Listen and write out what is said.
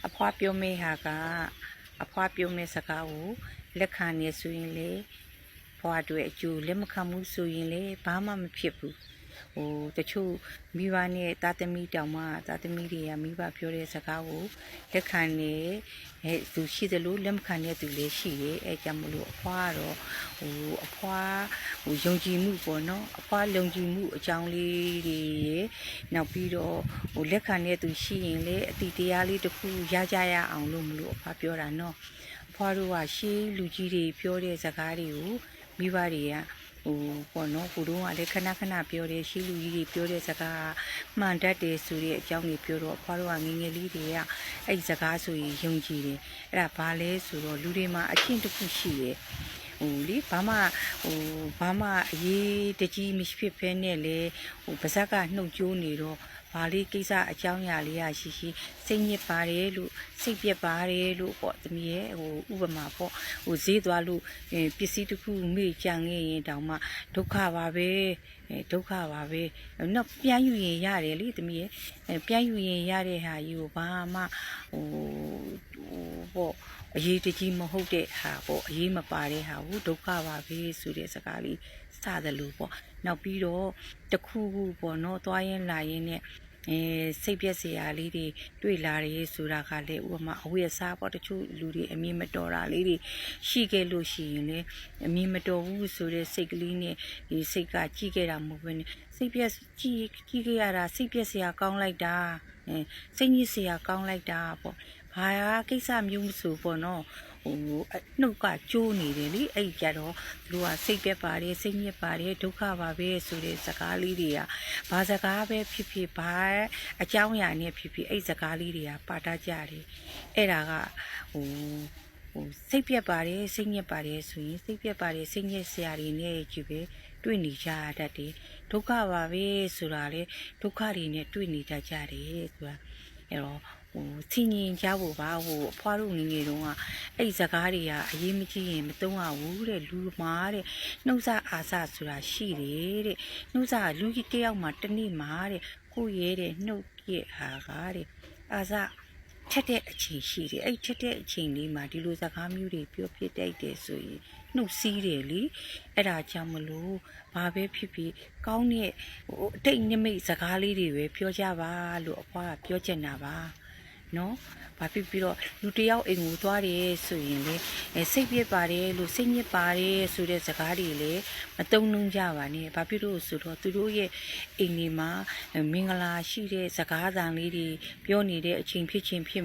အဖွားပြောမေးဟာကအဖွားပြောမေးစကားကိုလက်ခံနေဆိုရင်လေဖွားတွေအကျိုးလက်မခံမှုဆိုရင်လေဘာမှမဖြစ်ဘူးတချို့မိဘနဲ့တာသမီတောင်မှတာသမီတွေကမိဘပြောတဲ့စကားကိုလက်ခံနေသူရှိတယ်လို့လက်မခံတဲ့သူလည်းရှိတယ်အဲကြောင့်မလို့အဖွားကတော့အဖွားယုံကြည်မှုပေါ့နော်အဖွားယုံကြည်မှုအကြောင်းလေးတွေနောက်ပြီးတော့လက်ခံတဲ့သူရှိရင်လေအတိတရားလေးတစ်ခုရကြရအောင်လို့မလို့အဖွားပြောတာနော်အဖွားတို့ကရှေးလူကြီးတွေပြောတဲ့စကားတွေကိုမိဘတွေကပေါ့နော်ကိုတို့ကလည်းခဏခဏပြောတယ်ရှေးလူကြီးတွေပြောတဲ့စကားမှန်တတ်တယ်ဆိုတဲ့အကြောင်းတွေပြောတော့အဖွားတို့ကငငယ်လေးတွေကအဲ့ဒီစကားဆိုရင်ယုံကြည်တယ်အဲ့ဒါဘာလဲဆိုတော့လူတွေမှာအချင်းတစ်ခုရှိတယ်လေဘာမှအရေးတကြီးမရှိဖြစ်ဖဲနဲ့လေပါဇက်ကနှုတ်ကြိုးနေတော့ဘာလေးကိစ္စအကြောင်းအရာလေးရရှိစိတ်ညစ်ပါတယ်လို့စိတ်ပြက်ပါတယ်လို့ပေါ့သမီးရဲ့ဥပမာပေါ့ဈေးသွားလို့ပစ္စည်းတစ်ခုမေ့ကြံခဲ့ရင်တောင်မှဒုက္ခပါပဲဒုက္ခပါပဲနောက်ပြန်ယူရင်ရတယ်လေသမီးရဲ့ပြန်ယူရင်ရတဲ့ဟာကြီးကိုဘာမှပေါ့အရေးတကြီးမဟုတ်တဲ့ဟာပေါ့အရေးမပါတဲ့ဟာကိုဒုက္ခပါပဲဆိုတဲ့စကားလေးစတယ်လို့ပေါ့နောက်ပြီးတော့တခုခုပေါ့နော်သွားရင်လာရင်နဲ့စိတ်ပြက်စရာလေးတွေတွေ့လာတယ်ဆိုတာကလည်းဥပမာအဝိအစားပေါ့တချို့လူတွေအမြင်မတော်တာလေးတွေရှိခဲ့လို့ရှိရင်လေအမြင်မတော်ဘူးဆိုတဲ့စိတ်ကလေးနဲ့ဒီစိတ်ကကြည့်ခဲ့တာမဟုတ်ဘဲနဲ့စိတ်ပြက်ကြည့်ခဲ့ရတာစိတ်ပြက်စရာကောင်းလိုက်တာစိတ်ညစ်စရာကောင်းလိုက်တာပေါ့ဘာကိစ္စမျိုးမဆိုပေါ့နော်နှုတ်ကကျိုးနေတယ်လေအဲ့ကြတော့သူကစိတ်ပြက်ပါတယ်စိတ်ညစ်ပါတယ်ဒုက္ခပါပဲဆိုတဲ့စကားလေးတွေကဘာစကားပဲဖြစ်ဖြစ်ဘာအကြောင်းအရာနဲ့ဖြစ်ဖြစ်အဲ့စကားလေးတွေကပါတတ်ကြတယ်အဲ့ဒါကစိတ်ပြက်ပါတယ်စိတ်ညစ်ပါတယ်ဆိုရင်စိတ်ပြက်ပါတယ်စိတ်ညစ်စရာတွေနဲ့ကြည့်ပဲတွေ့နေကြတတ်တယ်ဒုက္ခပါပဲဆိုတာလေဒုက္ခတွေနဲ့တွေ့နေတတ်ကြတယ်ဆိုတာအဲ့တော့ဆင်ញင်ကြဖို့ပါအဖွားတို့ငငယ်တုန်းကအဲ့စကားတွေကအရေးမကြီးရင်မသုံးရဘူးတဲ့လူမာတဲ့နှုတ်ဆက်အာစဆိုတာရှိတယ်တဲ့နှုတ်ဆက်ကလူကြီးတယောက်မှာတစ်နေ့မှာတဲ့ကိုရဲတဲ့နှုတ်ရဲ့ဟာကတဲ့အာစထက်တဲ့အချိန်ရှိတယ်အဲ့ထက်တဲ့အချိန်လေးမှာဒီလိုစကားမျိုးတွေပြောဖြစ်တတ်တယ်ဆိုရင်နှုတ်စီးတယ်လေအဲ့ဒါကြောင့်မလို့ဘာပဲဖြစ်ဖြစ်ကောင်းတဲ့အတိတ်နိမိတ်စကားလေးတွေပဲပြောကြပါလို့အဖွားကပြောချင်တာပါနော်ဘာဖြစ်ပြီးတော့လူတယောက်အိမ်ကိုသွားတယ်ဆိုရင်လေစိတ်ပြစ်ပါတယ်လို့စိတ်ညစ်ပါတယ်ဆိုတဲ့စကားတွေလည်းမတုံ့နှုံကြပါနဲ့ဘာဖြစ်လို့ဆိုတော့သူတို့ရဲ့အိမ်တွေမှာမင်္ဂလာရှိတဲ့စကားသံလေးတွေပြောနေတဲ့အချိန်ဖြစ်ချင်းဖြစ်